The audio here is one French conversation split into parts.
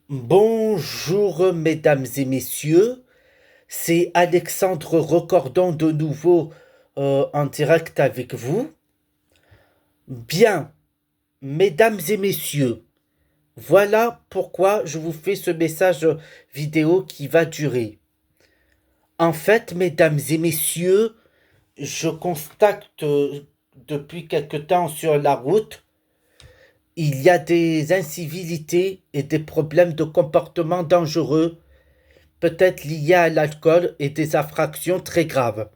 Bonjour mesdames et messieurs, c'est Alexandre Recordon de nouveau en direct avec vous. Bien, mesdames et messieurs, voilà pourquoi je vous fais ce message vidéo qui va durer. En fait, mesdames et messieurs, je constate depuis quelque temps sur la route, il y a des incivilités et des problèmes de comportement dangereux peut-être liées à l'alcool et des infractions très graves.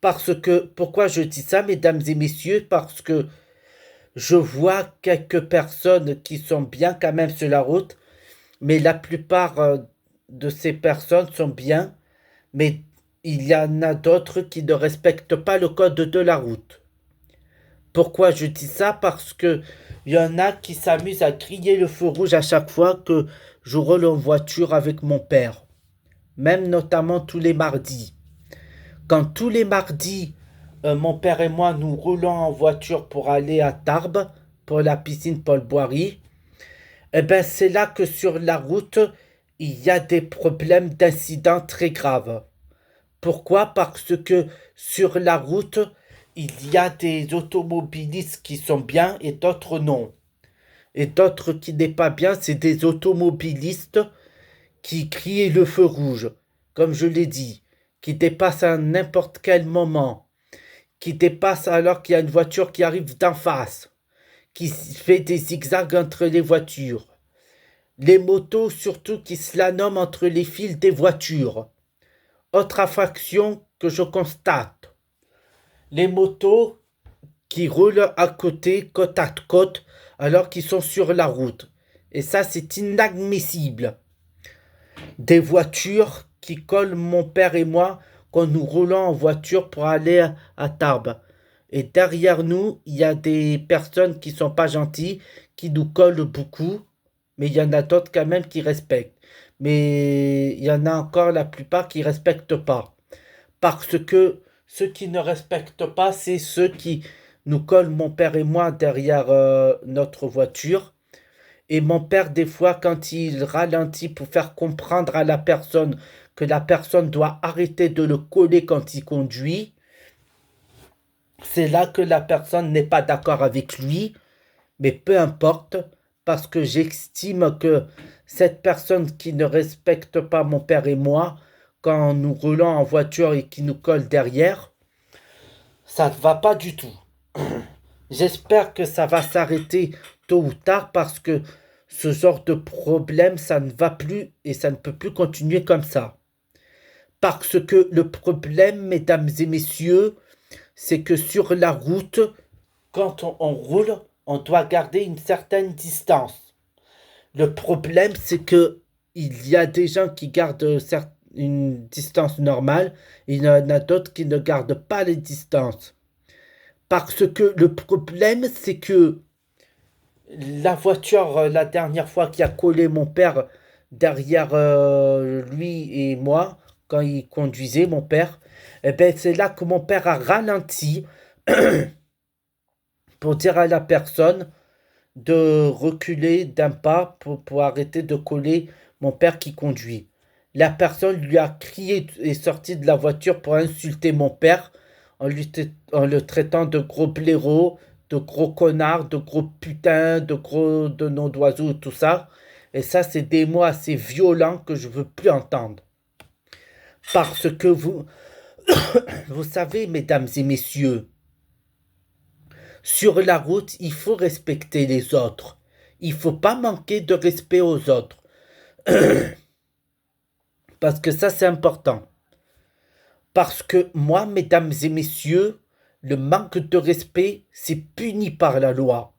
Parce que, pourquoi je dis ça, mesdames et messieurs? Parce que je vois quelques personnes qui sont bien quand même sur la route, mais la plupart de ces personnes sont bien, mais il y en a d'autres qui ne respectent pas le code de la route. Pourquoi je dis ça? Parce que il y en a qui s'amusent à crier le feu rouge à chaque fois que je roule en voiture avec mon père, même notamment tous les mardis. Quand tous les mardis, mon père et moi, nous roulons en voiture pour aller à Tarbes, pour la piscine Paul Boiry, eh ben c'est là que sur la route, il y a des problèmes d'incidents très graves. Pourquoi? Parce que sur la route, il y a des automobilistes qui sont bien et d'autres non. Et d'autres qui n'est pas bien, c'est des automobilistes qui crient le feu rouge, comme je l'ai dit, qui dépassent à n'importe quel moment, qui dépasse alors qu'il y a une voiture qui arrive d'en face, qui fait des zigzags entre les voitures. Les motos surtout qui slaloment entre les fils des voitures. Autre infraction que je constate. Les motos qui roulent à côté, côte à côte, alors qu'ils sont sur la route. Et ça, c'est inadmissible. Des voitures qui collent mon père et moi quand nous roulons en voiture pour aller à Tarbes. Et derrière nous, il y a des personnes qui sont pas gentilles, qui nous collent beaucoup, mais il y en a d'autres quand même qui respectent. Mais il y en a encore la plupart qui respectent pas. Parce que ceux qui ne respectent pas, c'est ceux qui nous collent, mon père et moi, derrière notre voiture. Et mon père, des fois, quand il ralentit pour faire comprendre à la personne que la personne doit arrêter de le coller quand il conduit, c'est là que la personne n'est pas d'accord avec lui, mais peu importe, parce que j'estime que cette personne qui ne respecte pas mon père et moi, quand nous roulons en voiture et qui nous colle derrière, ça ne va pas du tout. J'espère que ça va s'arrêter tôt ou tard parce que ce genre de problème, ça ne va plus et ça ne peut plus continuer comme ça. Parce que le problème, mesdames et messieurs, c'est que sur la route, quand on roule, on doit garder une certaine distance. Le problème, c'est que il y a des gens qui gardent une distance normale, et il y en a d'autres qui ne gardent pas les distances. Parce que le problème, c'est que la voiture, la dernière fois qui a collé mon père derrière lui et moi, quand il conduisait, mon père, eh ben, c'est là que mon père a ralenti pour dire à la personne de reculer d'un pas pour arrêter de coller mon père qui conduit. La personne lui a crié et sorti de la voiture pour insulter mon père en le traitant de gros blaireau, de gros connard, de gros putain, de gros de nom d'oiseau, tout ça. Et ça, c'est des mots assez violents que je veux plus entendre. Parce que vous savez, mesdames et messieurs, sur la route, il faut respecter les autres. Il faut pas manquer de respect aux autres. Parce que ça, c'est important. Parce que moi, mesdames et messieurs, le manque de respect, c'est puni par la loi.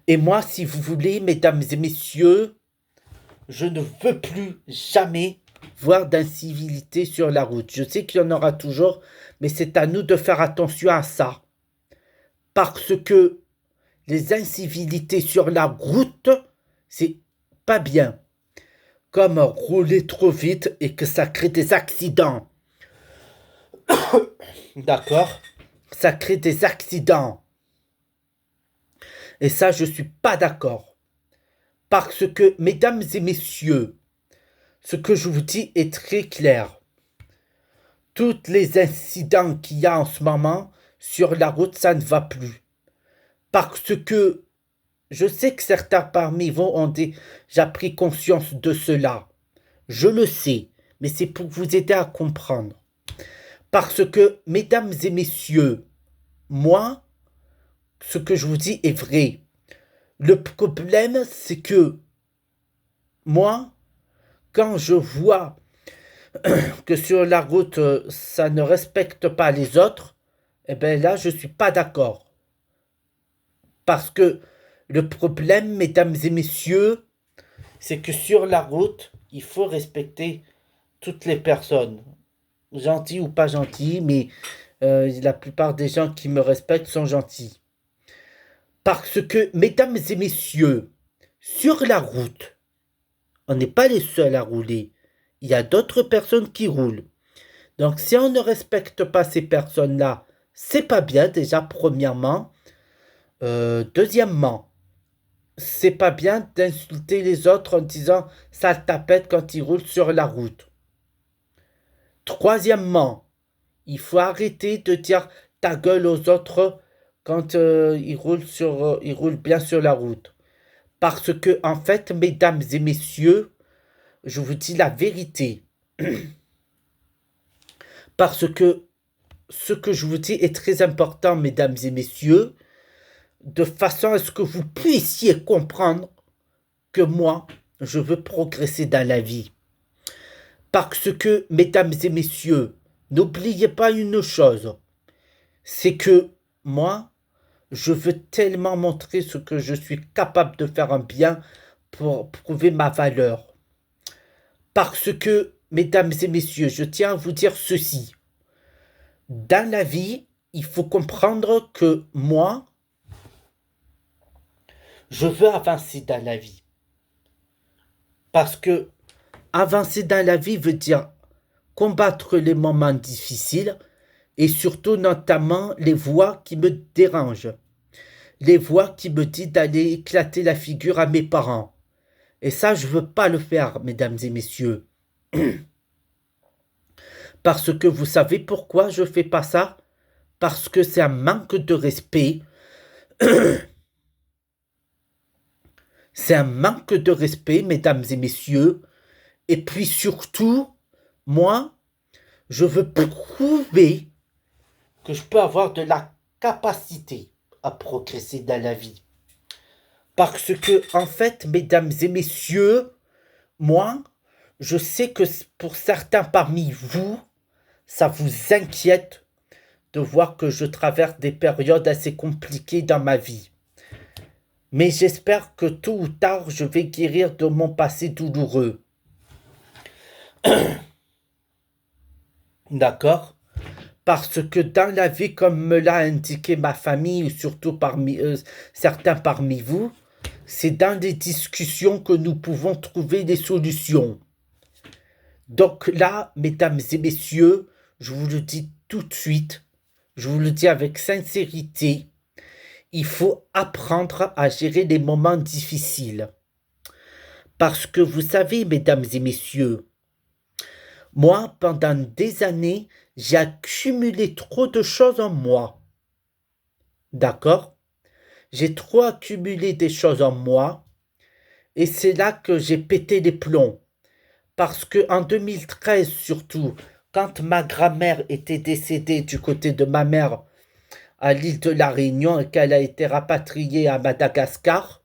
Et moi, si vous voulez, mesdames et messieurs, je ne veux plus jamais voir d'incivilité sur la route. Je sais qu'il y en aura toujours, mais c'est à nous de faire attention à ça. Parce que les incivilités sur la route, c'est pas bien. Comme rouler trop vite et que ça crée des accidents. D'accord? Ça crée des accidents. Et ça, je suis pas d'accord. Parce que, mesdames et messieurs, ce que je vous dis est très clair. Tous les incidents qu'il y a en ce moment sur la route, ça ne va plus. Parce que je sais que certains parmi vous ont déjà pris conscience de cela. Je le sais, mais c'est pour vous aider à comprendre. Parce que, mesdames et messieurs, moi, ce que je vous dis est vrai. Le problème, c'est que moi, quand je vois que sur la route, ça ne respecte pas les autres, eh bien là, je ne suis pas d'accord. Parce que le problème, mesdames et messieurs, c'est que sur la route, il faut respecter toutes les personnes, gentilles ou pas gentilles, mais la plupart des gens qui me respectent sont gentils. Parce que, mesdames et messieurs, sur la route, on n'est pas les seuls à rouler. Il y a d'autres personnes qui roulent. Donc, si on ne respecte pas ces personnes-là, c'est pas bien, déjà, premièrement. Deuxièmement, c'est pas bien d'insulter les autres en disant sale tapette quand ils roulent sur la route. Troisièmement, il faut arrêter de dire ta gueule aux autres quand ils roulent bien sur la route. Parce que, en fait, mesdames et messieurs, je vous dis la vérité. Parce que ce que je vous dis est très important, mesdames et messieurs, de façon à ce que vous puissiez comprendre que moi, je veux progresser dans la vie. Parce que, mesdames et messieurs, n'oubliez pas une chose, c'est que moi, je veux tellement montrer ce que je suis capable de faire en bien pour prouver ma valeur. Parce que, mesdames et messieurs, je tiens à vous dire ceci. Dans la vie, il faut comprendre que moi, je veux avancer dans la vie. Parce que avancer dans la vie veut dire combattre les moments difficiles et surtout notamment les voix qui me dérangent. Les voix qui me disent d'aller éclater la figure à mes parents. Et ça, je ne veux pas le faire, mesdames et messieurs. Parce que vous savez pourquoi je ne fais pas ça? Parce que c'est un manque de respect. C'est un manque de respect, mesdames et messieurs. Et puis surtout, moi, je veux prouver que je peux avoir de la capacité à progresser dans la vie. Parce que, en fait, mesdames et messieurs, moi, je sais que pour certains parmi vous, ça vous inquiète de voir que je traverse des périodes assez compliquées dans ma vie. Mais j'espère que tôt ou tard, je vais guérir de mon passé douloureux. D'accord? Parce que dans la vie, comme me l'a indiqué ma famille, ou surtout parmi certains parmi vous, c'est dans des discussions que nous pouvons trouver des solutions. Donc là, mesdames et messieurs, je vous le dis tout de suite, je vous le dis avec sincérité, il faut apprendre à gérer les moments difficiles. Parce que vous savez, mesdames et messieurs, moi, pendant des années, j'ai accumulé trop de choses en moi. D'accord? J'ai trop accumulé des choses en moi et c'est là que j'ai pété les plombs. Parce que en 2013 surtout, quand ma grand-mère était décédée du côté de ma mère à l'île de la Réunion et qu'elle a été rapatriée à Madagascar,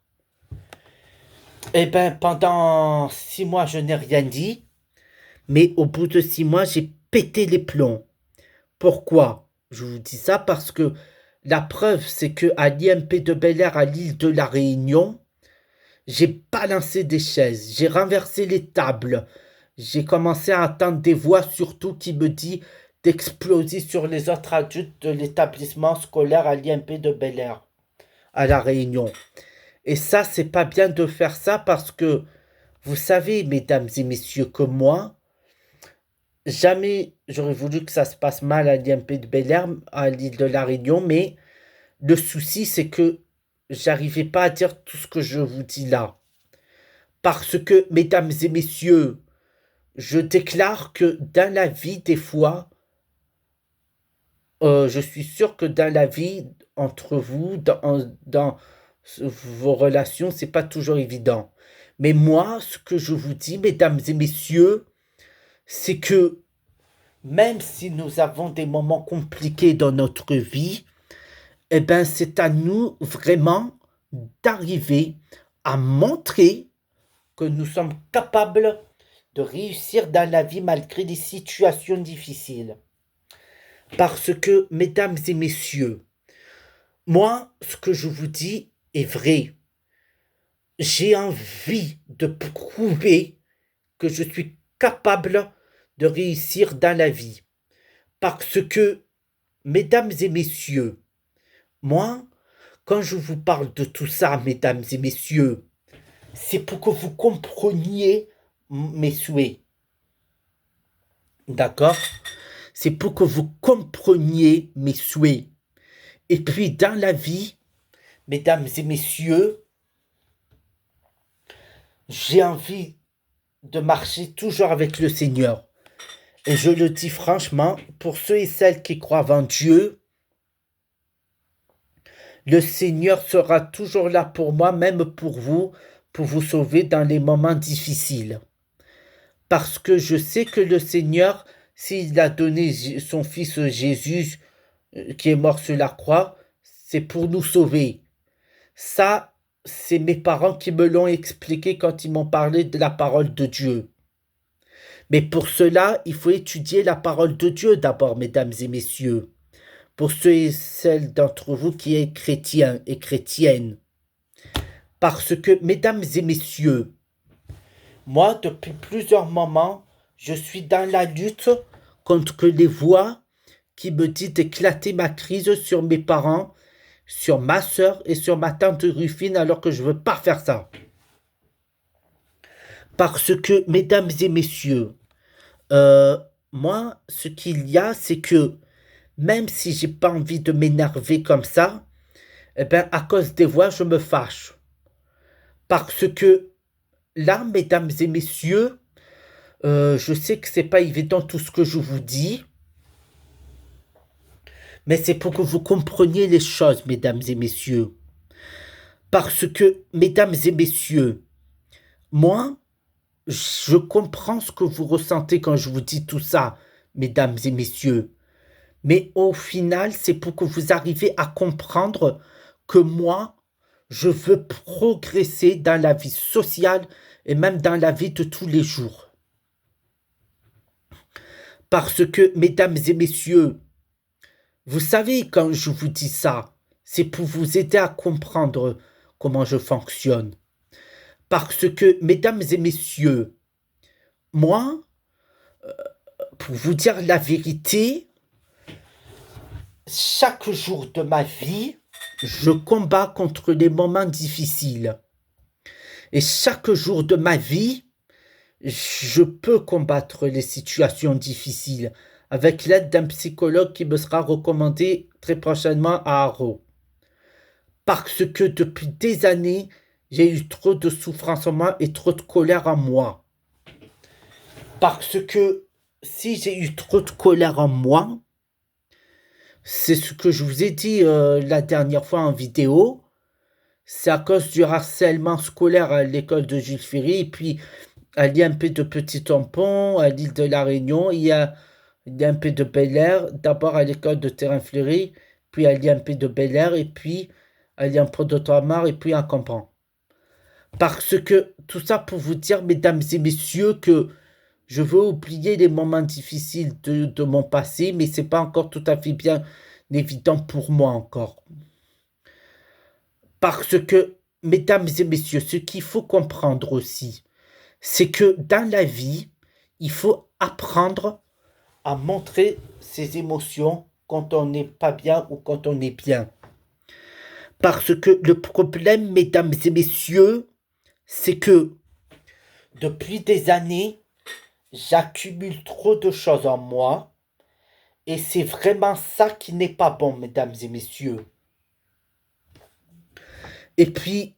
eh bien pendant 6 mois je n'ai rien dit, mais au bout de 6 mois j'ai pété les plombs. Pourquoi? Je vous dis ça parce que la preuve c'est que à l'IMP de Bel-Air à l'île de la Réunion, j'ai balancé des chaises, j'ai renversé les tables, j'ai commencé à entendre des voix surtout qui me disent d'exploser sur les autres adultes de l'établissement scolaire à l'IMP de Bel-Air, à La Réunion. Et ça, c'est pas bien de faire ça parce que, vous savez, mesdames et messieurs, que moi, jamais j'aurais voulu que ça se passe mal à l'IMP de Bel-Air, à l'île de La Réunion, mais le souci, c'est que j'arrivais pas à dire tout ce que je vous dis là. Parce que, mesdames et messieurs, je déclare que dans la vie, des fois, je suis sûr que dans la vie, entre vous, dans vos relations, c'est pas toujours évident. Mais moi, ce que je vous dis, mesdames et messieurs, c'est que même si nous avons des moments compliqués dans notre vie, eh ben, c'est à nous vraiment d'arriver à montrer que nous sommes capables de réussir dans la vie malgré des situations difficiles. Parce que, mesdames et messieurs, moi, ce que je vous dis est vrai. J'ai envie de prouver que je suis capable de réussir dans la vie. Parce que, mesdames et messieurs, moi, quand je vous parle de tout ça, mesdames et messieurs, c'est pour que vous compreniez mes souhaits. D'accord? C'est pour que vous compreniez mes souhaits. Et puis, dans la vie, mesdames et messieurs, j'ai envie de marcher toujours avec le Seigneur. Et je le dis franchement, pour ceux et celles qui croient en Dieu, le Seigneur sera toujours là pour moi, même pour vous sauver dans les moments difficiles. Parce que je sais que le Seigneur, s'il a donné son Fils Jésus, qui est mort sur la croix, c'est pour nous sauver. Ça, c'est mes parents qui me l'ont expliqué quand ils m'ont parlé de la parole de Dieu. Mais pour cela, il faut étudier la parole de Dieu d'abord, mesdames et messieurs. Pour ceux et celles d'entre vous qui êtes chrétiens et chrétiennes. Parce que, mesdames et messieurs, moi, depuis plusieurs moments, je suis dans la lutte contre les voix qui me disent d'éclater ma crise sur mes parents, sur ma sœur et sur ma tante Rufine, alors que je ne veux pas faire ça. Parce que, mesdames et messieurs, moi, ce qu'il y a, c'est que même si j'ai pas envie de m'énerver comme ça, eh ben, à cause des voix, je me fâche. Parce que là, mesdames et messieurs, je sais que c'est pas évident tout ce que je vous dis, mais c'est pour que vous compreniez les choses, mesdames et messieurs. Parce que, mesdames et messieurs, moi, je comprends ce que vous ressentez quand je vous dis tout ça, mesdames et messieurs. Mais au final, c'est pour que vous arriviez à comprendre que moi, je veux progresser dans la vie sociale et même dans la vie de tous les jours. Parce que, mesdames et messieurs, vous savez, quand je vous dis ça, c'est pour vous aider à comprendre comment je fonctionne. Parce que, mesdames et messieurs, moi, pour vous dire la vérité, chaque jour de ma vie, je combats contre les moments difficiles. Et chaque jour de ma vie, je peux combattre les situations difficiles avec l'aide d'un psychologue qui me sera recommandé très prochainement à Haro. Parce que depuis des années, j'ai eu trop de souffrance en moi et trop de colère en moi. Parce que si j'ai eu trop de colère en moi, c'est ce que je vous ai dit la dernière fois en vidéo, c'est à cause du harcèlement scolaire à l'école de Jules Ferry et puis à l'IMP de Petit Tampon, à l'île de la Réunion, il y a l'IMP de Bel-Air, d'abord à l'école de Terrain-Fleury, puis à l'IMP de Bel-Air, et puis à l'IMP d'Outre-mer, et puis à Campan. Parce que tout ça pour vous dire, mesdames et messieurs, que je veux oublier les moments difficiles de mon passé, mais c'est pas encore tout à fait bien évident pour moi encore. Parce que, mesdames et messieurs, ce qu'il faut comprendre aussi, c'est que dans la vie, il faut apprendre à montrer ses émotions quand on n'est pas bien ou quand on est bien. Parce que le problème, mesdames et messieurs, c'est que depuis des années, j'accumule trop de choses en moi et c'est vraiment ça qui n'est pas bon, mesdames et messieurs. Et puis,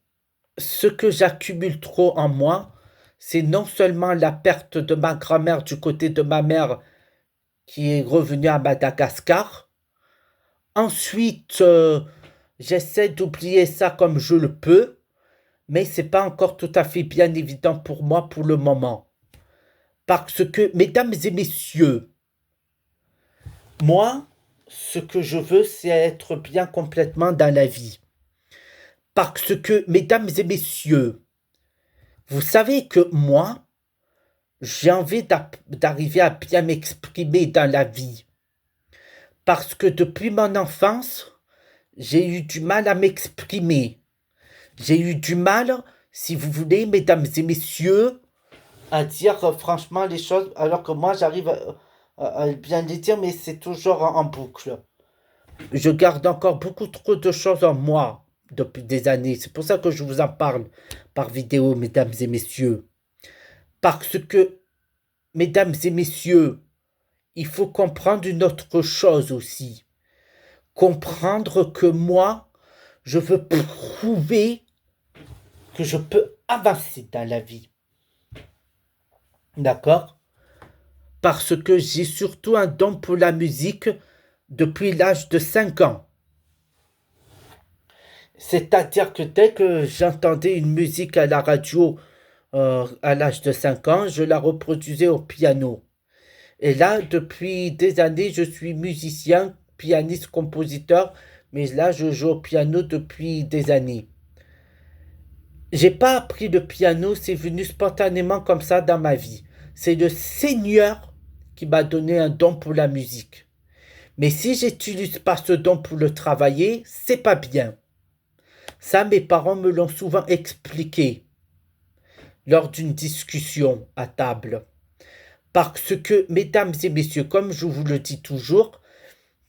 ce que j'accumule trop en moi, c'est non seulement la perte de ma grand-mère du côté de ma mère qui est revenue à Madagascar. Ensuite, j'essaie d'oublier ça comme je le peux, mais c'est pas encore tout à fait bien évident pour moi pour le moment. Parce que, mesdames et messieurs, moi, ce que je veux, c'est être bien complètement dans la vie. Parce que, mesdames et messieurs, vous savez que moi, j'ai envie d'arriver à bien m'exprimer dans la vie. Parce que depuis mon enfance, j'ai eu du mal à m'exprimer. J'ai eu du mal, si vous voulez, mesdames et messieurs, à dire franchement les choses, alors que moi j'arrive à bien les dire, mais c'est toujours en boucle. Je garde encore beaucoup trop de choses en moi depuis des années. C'est pour ça que je vous en parle par vidéo, mesdames et messieurs. Parce que, mesdames et messieurs, il faut comprendre une autre chose aussi. Comprendre que moi, je veux prouver que je peux avancer dans la vie. D'accord? Parce que j'ai surtout un don pour la musique depuis l'âge de 5 ans. C'est-à-dire que dès que j'entendais une musique à la radio à l'âge de 5 ans, je la reproduisais au piano. Et là, depuis des années, je suis musicien, pianiste, compositeur, mais là, je joue au piano depuis des années. J'ai pas appris le piano, c'est venu spontanément comme ça dans ma vie. C'est le Seigneur qui m'a donné un don pour la musique. Mais si j'utilise pas ce don pour le travailler, c'est pas bien. Ça, mes parents me l'ont souvent expliqué lors d'une discussion à table. Parce que, mesdames et messieurs, comme je vous le dis toujours,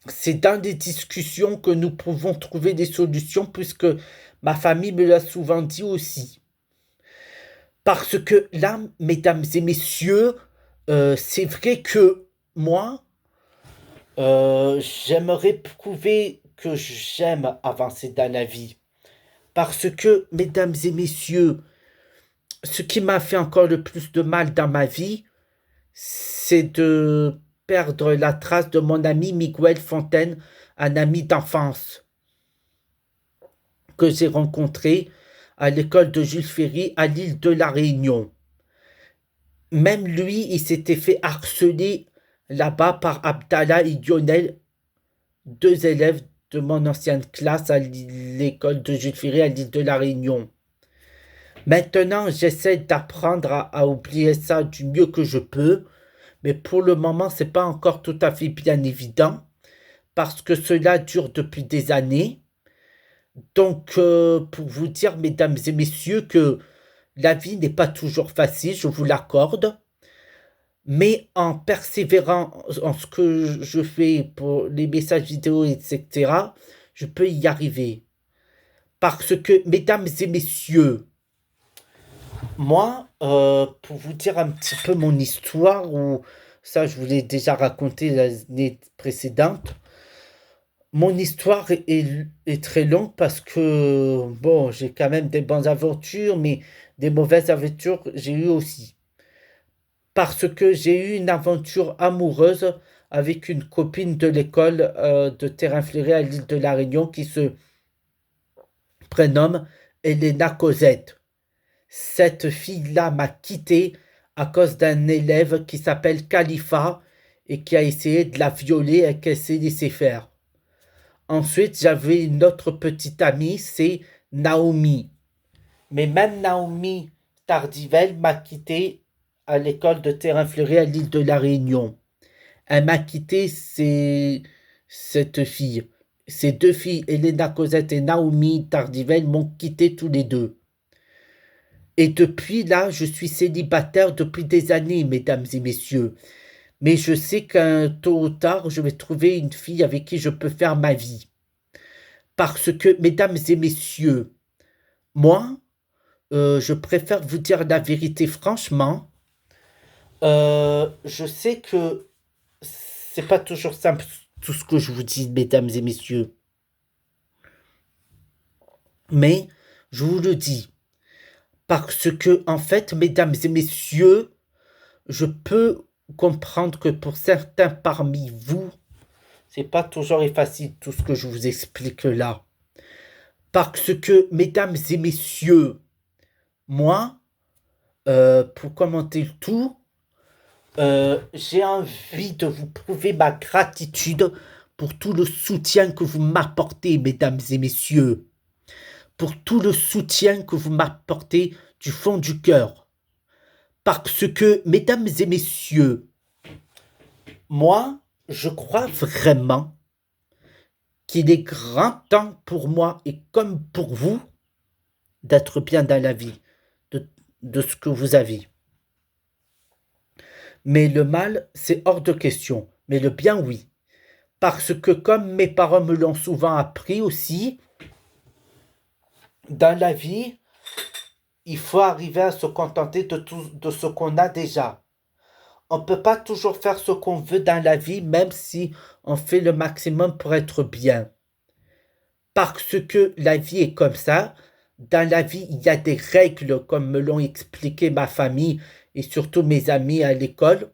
c'est dans des discussions que nous pouvons trouver des solutions, puisque ma famille me l'a souvent dit aussi. Parce que là, mesdames et messieurs, c'est vrai que moi, j'aimerais prouver que j'aime avancer dans la vie. Parce que, mesdames et messieurs, ce qui m'a fait encore le plus de mal dans ma vie, c'est de perdre la trace de mon ami Miguel Fontaine, un ami d'enfance que j'ai rencontré à l'école de Jules Ferry à l'île de la Réunion. Même lui, il s'était fait harceler là-bas par Abdallah et Lionel, deux élèves de mon ancienne classe à l'école de Jules Ferry à l'île de la Réunion. Maintenant, j'essaie d'apprendre à oublier ça du mieux que je peux, mais pour le moment, c'est pas encore tout à fait bien évident, parce que cela dure depuis des années. Donc, pour vous dire, mesdames et messieurs, que la vie n'est pas toujours facile, je vous l'accorde, mais en persévérant en ce que je fais pour les messages vidéo, etc., je peux y arriver. Parce que, mesdames et messieurs, moi, pour vous dire un petit peu mon histoire, ou ça je vous l'ai déjà raconté l'année précédente, mon histoire est très longue parce que, bon, j'ai quand même des bonnes aventures, mais des mauvaises aventures, j'ai eu aussi. Parce que j'ai eu une aventure amoureuse avec une copine de l'école de terrain fleuri à l'île de la Réunion qui se prénomme Elena Cosette. Cette fille-là m'a quitté à cause d'un élève qui s'appelle Khalifa et qui a essayé de la violer et qu'elle s'est laissée faire. Ensuite, j'avais une autre petite amie, c'est Naomi. Mais même Naomi Tardivelle m'a quitté à l'école de terrain fleuri à l'île de la Réunion. Elle m'a quitté, cette fille. Ces deux filles, Elena Cosette et Naomi Tardivelle, m'ont quitté tous les deux. Et depuis là, je suis célibataire depuis des années, mesdames et messieurs. Mais je sais qu'un tôt ou tard, je vais trouver une fille avec qui je peux faire ma vie. Parce que, mesdames et messieurs, moi, je préfère vous dire la vérité franchement. Je sais que c'est pas toujours simple tout ce que je vous dis, mesdames et messieurs. Mais je vous le dis, Parce que, en fait, mesdames et messieurs, je peux comprendre que pour certains parmi vous, c'est pas toujours facile tout ce que je vous explique là. Parce que, mesdames et messieurs, moi, pour commenter le tout, j'ai envie de vous prouver ma gratitude pour tout le soutien que vous m'apportez, mesdames et messieurs. Pour tout le soutien que vous m'apportez du fond du cœur. Parce que, mesdames et messieurs, moi, je crois vraiment qu'il est grand temps pour moi et comme pour vous d'être bien dans la vie, de ce que vous avez. Mais le mal, c'est hors de question. Mais le bien, oui. Parce que comme mes parents me l'ont souvent appris aussi, dans la vie, il faut arriver à se contenter de ce qu'on a déjà. On ne peut pas toujours faire ce qu'on veut dans la vie, même si on fait le maximum pour être bien. Parce que la vie est comme ça. Dans la vie, il y a des règles, comme me l'ont expliqué ma famille et surtout mes amis à l'école.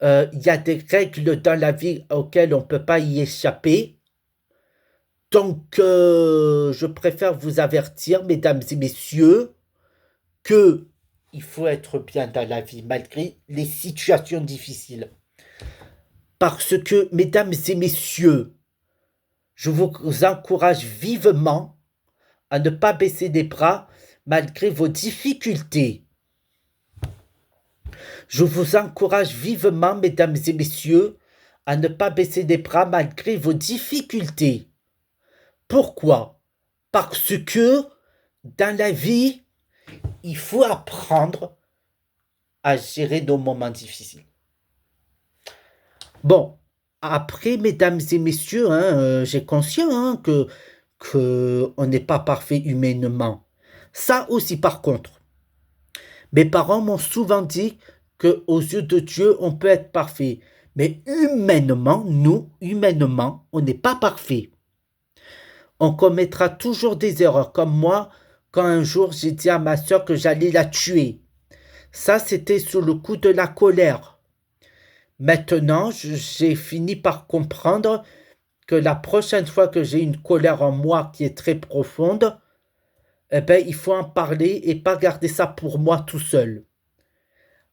Il y a des règles dans la vie auxquelles on ne peut pas y échapper. Donc, je préfère vous avertir, mesdames et messieurs, que il faut être bien dans la vie, malgré les situations difficiles. Parce que, mesdames et messieurs, je vous encourage vivement à ne pas baisser les bras malgré vos difficultés. Je vous encourage vivement, mesdames et messieurs, à ne pas baisser les bras malgré vos difficultés. Pourquoi? Parce que dans la vie, il faut apprendre à gérer nos moments difficiles. Bon, après, mesdames et messieurs, j'ai conscience que on n'est pas parfait humainement. Ça aussi, par contre, mes parents m'ont souvent dit que aux yeux de Dieu, on peut être parfait. Mais humainement, humainement, on n'est pas parfait. On commettra toujours des erreurs, comme moi, quand un jour j'ai dit à ma soeur que j'allais la tuer. Ça, c'était sous le coup de la colère. Maintenant, j'ai fini par comprendre que la prochaine fois que j'ai une colère en moi qui est très profonde, eh ben, il faut en parler et pas garder ça pour moi tout seul.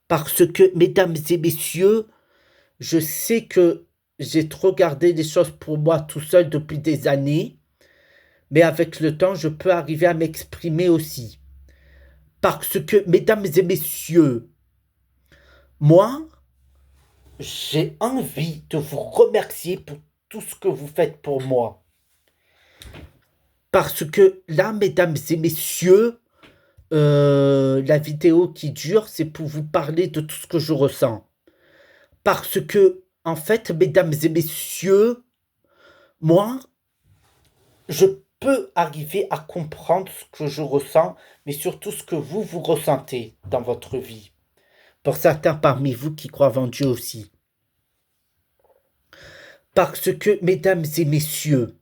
Parce que, mesdames et messieurs, je sais que j'ai trop gardé les choses pour moi tout seul depuis des années, mais avec le temps, je peux arriver à m'exprimer aussi. Parce que, mesdames et messieurs, moi, j'ai envie de vous remercier pour tout ce que vous faites pour moi. Parce que là, mesdames et messieurs, la vidéo qui dure, c'est pour vous parler de tout ce que je ressens. Parce que, en fait, mesdames et messieurs, moi, je peux arriver à comprendre ce que je ressens, mais surtout ce que vous ressentez dans votre vie. Pour certains parmi vous qui croient en Dieu aussi. Parce que, mesdames et messieurs,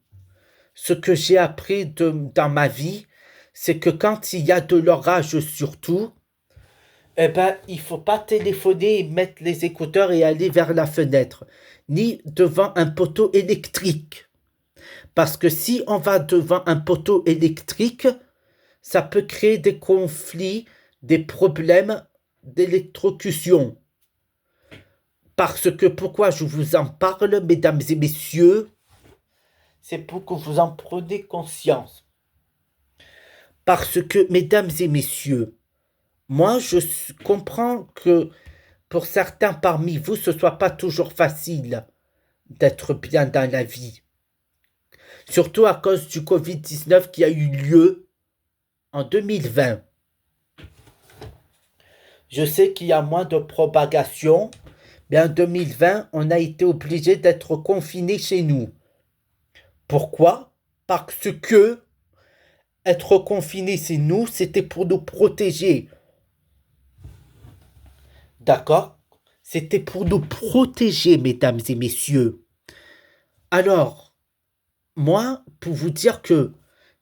ce que j'ai appris dans ma vie, c'est que quand il y a de l'orage surtout, eh ben, il faut pas téléphoner, mettre les écouteurs et aller vers la fenêtre, ni devant un poteau électrique. Parce que si on va devant un poteau électrique, ça peut créer des conflits, des problèmes d'électrocution. Parce que pourquoi je vous en parle, mesdames et messieurs, c'est pour que vous en preniez conscience. Parce que, mesdames et messieurs, moi je comprends que pour certains parmi vous, ce ne soit pas toujours facile d'être bien dans la vie. Surtout à cause du Covid-19 qui a eu lieu en 2020. Je sais qu'il y a moins de propagation, mais en 2020, on a été obligé d'être confinés chez nous. Pourquoi? Parce que être confinés chez nous, c'était pour nous protéger. D'accord? C'était pour nous protéger, mesdames et messieurs. Alors, moi, pour vous dire que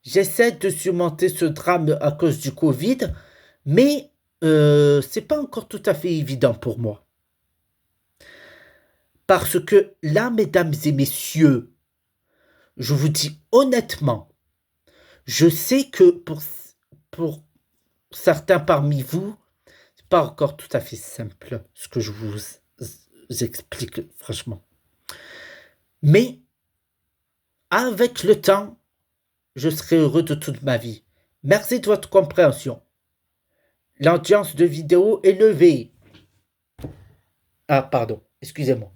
J'essaie de surmonter ce drame à cause du Covid, mais c'est pas encore tout à fait évident pour moi. Parce que là, mesdames et messieurs, je vous dis honnêtement, je sais que pour certains parmi vous, c'est pas encore tout à fait simple ce que je vous explique, franchement. Mais avec le temps, je serai heureux de toute ma vie. Merci de votre compréhension. L'audience de vidéo est levée. Ah, pardon, excusez-moi.